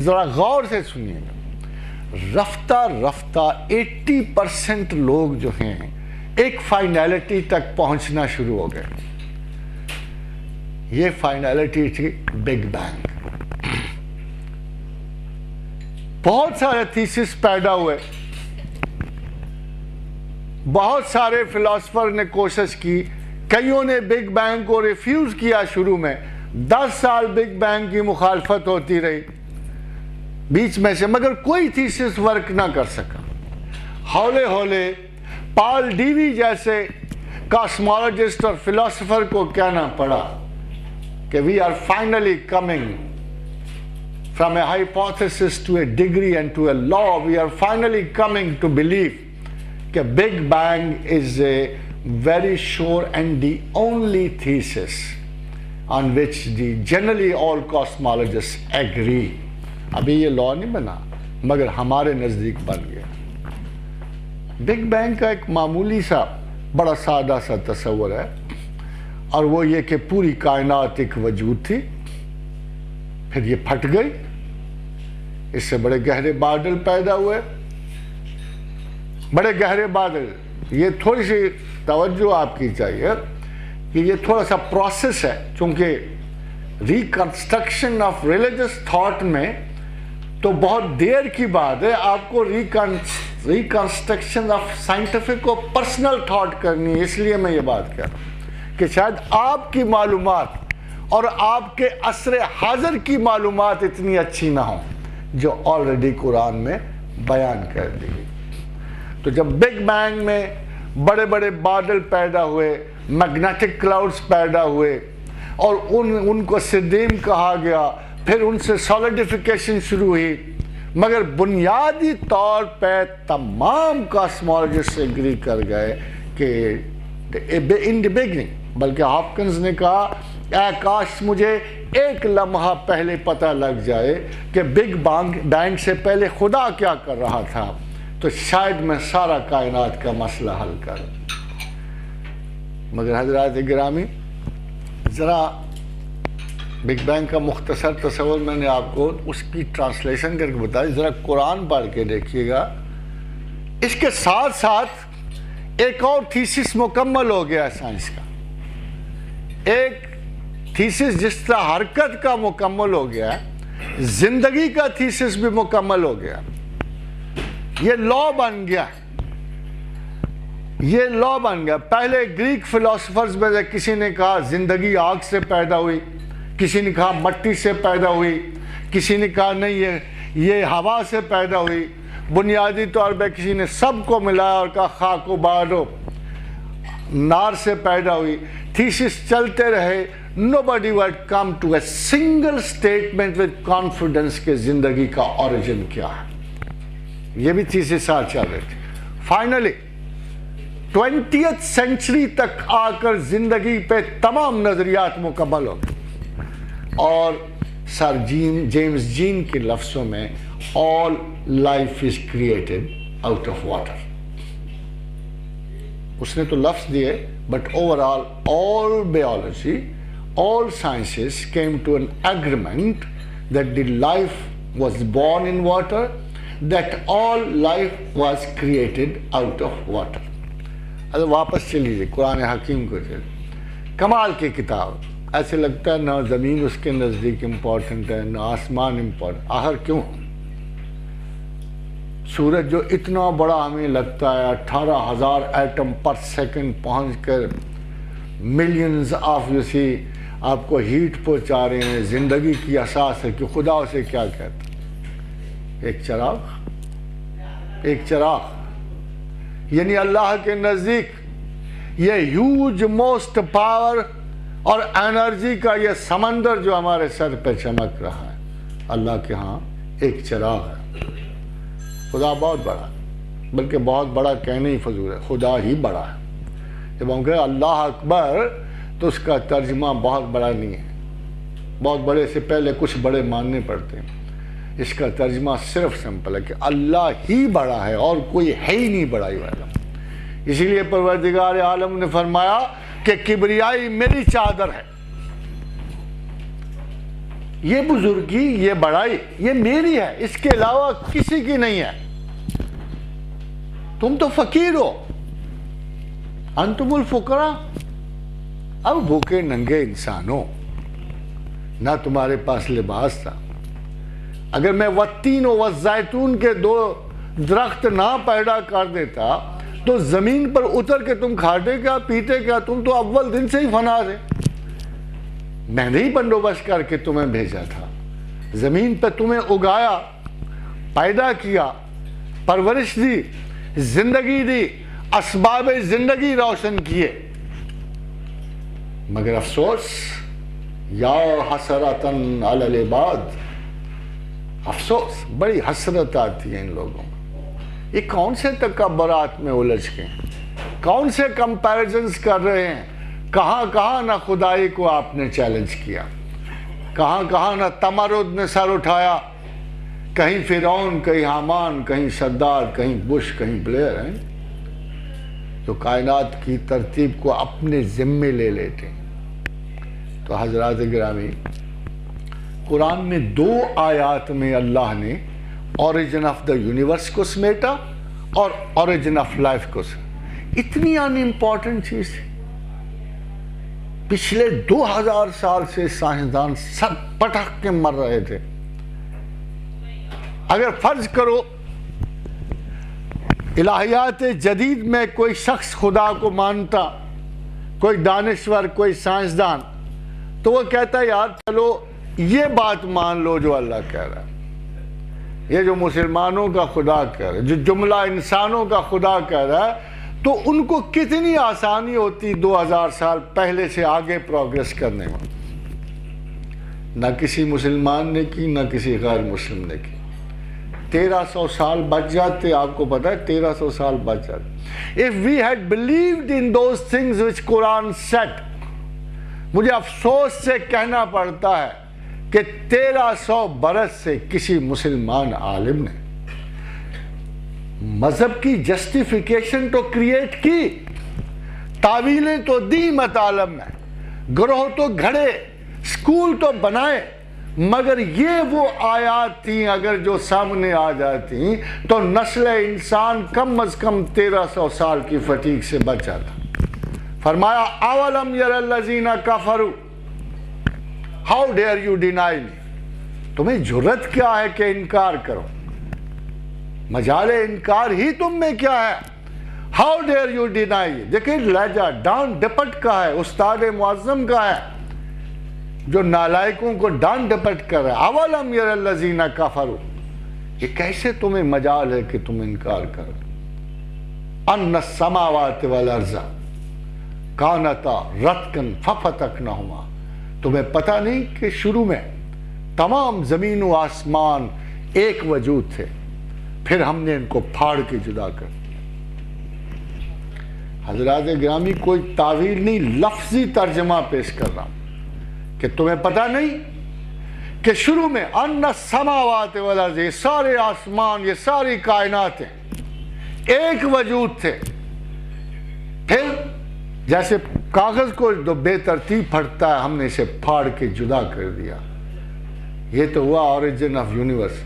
ذرا غور سے سنیے گا، رفتہ رفتہ 80% لوگ جو ہیں ایک فائنلٹی تک پہنچنا شروع ہو گئے. یہ فائنلٹی تھی بگ بینگ. بہت سارے تھیسس پیدا ہوئے، بہت سارے فلاسفر نے کوشش کی، کئیوں نے بگ بینگ کو ریفیوز کیا. شروع میں 10 سال بگ بینگ کی مخالفت ہوتی رہی بیچ میں سے، مگر کوئی تھیسس ورک نہ کر سکا. ہولے ہولے پال ڈیوی جیسے کاسمولوجسٹ اور فلاسفر کو کہنا پڑا کہ we are finally coming from a hypothesis to a degree and to a law. We are finally coming to believe that Big Bang is a very sure and the only thesis on which the generally all cosmologists agree. ابھی یہ law نہیں بنا مگر ہمارے نزدیک بن گیا. Big bang کا ایک معمولی سا بڑا سادہ سا تصور ہے، اور وہ یہ کہ پوری کائنات ایک وجود تھی، پھر یہ پھٹ گئی، اس سے بڑے گہرے بادل پیدا ہوئے. بڑے گہرے بادل، یہ تھوڑی سی توجہ آپ کی چاہیے کہ یہ تھوڑا سا پروسیس ہے، چونکہ ریکنسٹرکشن آف ریلیجس تھاٹ میں تو بہت دیر کی بات ہے، آپ کو ریکنسٹرکشن آف سائنٹیفک کو پرسنل تھاٹ کرنی ہے. اس لیے میں یہ بات کہہ رہا ہوں کہ شاید آپ کی معلومات اور آپ کے عصر حاضر کی معلومات اتنی اچھی نہ ہوں جو آلریڈی قرآن میں بیان کر دی گئی. تو جب بگ بینگ میں بڑے بڑے بادل پیدا ہوئے، میگنیٹک کلاؤڈز پیدا ہوئے، اور ان کو سدیم کہا گیا، پھر ان سے سالیڈیفیکیشن شروع ہوئی، مگر بنیادی طور پہ تمام کاسمولوجسٹ ایگری کر گئے کہ ان دی بگننگ، بلکہ ہاپکنز نے کہا اے کاش مجھے ایک لمحہ پہلے پتہ لگ جائے کہ بگ بینگ سے پہلے خدا کیا کر رہا تھا، تو شاید میں سارا کائنات کا مسئلہ حل کروں. مگر حضرات گرامی، ذرا بگ بینگ کا مختصر تصور میں نے آپ کو اس کی ٹرانسلیشن کر کے بتایا. ذرا قرآن پڑھ کے دیکھیے گا. اس کے ساتھ ساتھ ایک اور تھیسس مکمل ہو گیا سائنس کا. ایک تھیسس جس طرح حرکت کا مکمل ہو گیا، زندگی کا تھیسس بھی مکمل ہو گیا. یہ لا بن گیا، یہ لا بن گیا. پہلے گریک فلاسفرز میں سے کسی نے کہا زندگی آگ سے پیدا ہوئی، کسی نے کہا مٹی سے پیدا ہوئی، کسی نے کہا نہیں یہ ہوا سے پیدا ہوئی. بنیادی طور پہ کسی نے سب کو ملایا اور کہا خاک و بادو نار سے پیدا ہوئی. تھیسس چلتے رہے. Nobody would come to a single statement with confidence کہ زندگی کا اوریجن کیا ہے. یہ بھی تھیسس ساتھ چل رہے تھے. فائنلی 20th سینچری تک آ کر زندگی پہ تمام نظریات مکمل ہو گئے، اور سر جیمز جین کے لفظوں میں all life is created out of water. اس نے تو لفظ دیے، but overall all biology, all sciences came to an agreement that the life was born in water, that all life was created out of water. اب واپس چلیے قرآن حکیم کو چلیے. کمال کی کتاب. ایسے لگتا ہے نہ زمین اس کے نزدیک امپورٹنٹ ہے نہ آسمان امپورٹنٹ. آخر کیوں؟ سورج جو اتنا بڑا ہمیں لگتا ہے 18,000 ایٹم پر سیکنڈ پہنچ کر ملینز آف آپ کو ہیٹ پہنچا رہے ہیں، زندگی کی اساس ہے کہ خدا اسے کیا کہتا ہے؟ ایک چراغ. ایک چراغ یعنی اللہ کے نزدیک یہ ہیوج موسٹ پاور اور انرجی کا یہ سمندر جو ہمارے سر پہ چمک رہا ہے، اللہ کے ہاں ایک چراغ ہے. خدا بہت بڑا، بلکہ بہت بڑا کہنا ہی فضول ہے، خدا ہی بڑا ہے. جب ہم کہیں اللہ اکبر تو اس کا ترجمہ بہت بڑا نہیں ہے. بہت بڑے سے پہلے کچھ بڑے ماننے پڑتے ہیں. اس کا ترجمہ صرف سمپل ہے کہ اللہ ہی بڑا ہے اور کوئی ہے ہی نہیں بڑائی والا. اسی لیے پروردگار عالم نے فرمایا کہ کبریائی میری چادر ہے. یہ بزرگی، یہ بڑائی، یہ میری ہے، اس کے علاوہ کسی کی نہیں ہے. تم تو فقیر ہو، انتم الفقراء. اب بھوکے ننگے انسان ہو، نہ تمہارے پاس لباس تھا. اگر میں والتین و والزیتون کے 2 درخت نہ پیدا کر دیتا تو زمین پر اتر کے تم کھاتے کیا، پیتے کیا؟ تم تو اول دن سے ہی فنا تھے. میں نے ہی بندوبست کر کے تمہیں بھیجا تھا، زمین پہ تمہیں اگایا، پیدا کیا، پرورش دی، زندگی دی، اسباب زندگی روشن کیے. مگر افسوس، یا حسرتن علی العباد، افسوس، بڑی حسرت آتی ہے ان لوگوں کو. یہ کون سے تکبرات میں الجھ گئے ہیں، کون سے کمپیریزنز کر رہے ہیں. کہاں کہاں نہ خدائی کو آپ نے چیلنج کیا، کہاں کہاں نہ تمرد نے سر اٹھایا. کہیں فرعون، کہیں حامان، کہیں شداد، کہیں بش، کہیں بلیئر ہیں جو کائنات کی ترتیب کو اپنے ذمے لے لیتے ہیں. تو حضرات گرامی، قرآن میں 2 آیات میں اللہ نے اوریجن آف دا یونیورس کو سمیٹا اور اوریجن آف لائف کو سمیٹا. اتنی ان امپورٹنٹ چیز تھی. پچھلے 2000 سال سے سائنسدان سب پٹک کے مر رہے تھے. اگر فرض کرو الہیات جدید میں کوئی شخص خدا کو مانتا، کوئی دانشور، کوئی سائنسدان، تو وہ کہتا ہے یار چلو یہ بات مان لو جو اللہ کہہ رہا ہے، یہ جو مسلمانوں کا خدا کہہ رہا ہے، جو جملہ انسانوں کا خدا کہہ رہا ہے، تو ان کو کتنی آسانی ہوتی 2000 سال پہلے سے آگے پروگریس کرنے میں. نہ کسی مسلمان نے کی، نہ کسی غیر مسلم نے کی. 1300 سال بچ جاتے. آپ کو پتا ہے 1300 سال بچ جاتے. If we had believed in those things which Quran said, مجھے افسوس سے کہنا پڑتا ہے کہ 1300 برس سے کسی مسلمان عالم نے مذہب کی جسٹیفیکیشن تو کریٹ کی، تعویلیں تو دی مطالب میں، گروہ تو گھڑے، سکول تو بنائے، مگر یہ وہ آیات تھیں اگر جو سامنے آ جاتی تو نسل انسان کم از کم 1300 سال کی فٹیگ سے بچ جاتا. فرمایا اولم یر الذین کفروا ہاؤ ڈیئر یو ڈینائی می، تمہیں جرت کیا ہے کہ انکار کرو، مجال انکار ہی تم میں کیا ہے. How dare you deny. دیکھیں لہجہ ڈان ڈپٹ کا ہے، استاد معظم کا ہے جو نالائکوں کو ڈان ڈپٹ کر رہا ہے. اولم یر الذین کفروا، یہ کیسے تمہیں مجال ہے کہ تم انکار کرو. ان السماوات والارض کانتا رتقا ففتقناہما، تمہیں پتہ نہیں کہ شروع میں تمام زمین و آسمان ایک وجود تھے، پھر ہم نے ان کو پھاڑ کے جدا کر. حضرات گرامی کوئی تعویل نہیں، لفظی ترجمہ پیش کر رہا ہوں کہ تمہیں پتہ نہیں کہ شروع میں ان السماوات والارض، یہ سارے آسمان، یہ ساری کائناتیں ایک وجود تھے، پھر جیسے کاغذ کو جو بے ترتیب پھٹتا ہے ہم نے اسے پھاڑ کے جدا کر دیا. یہ تو ہوا اوریجن آف یونیورس.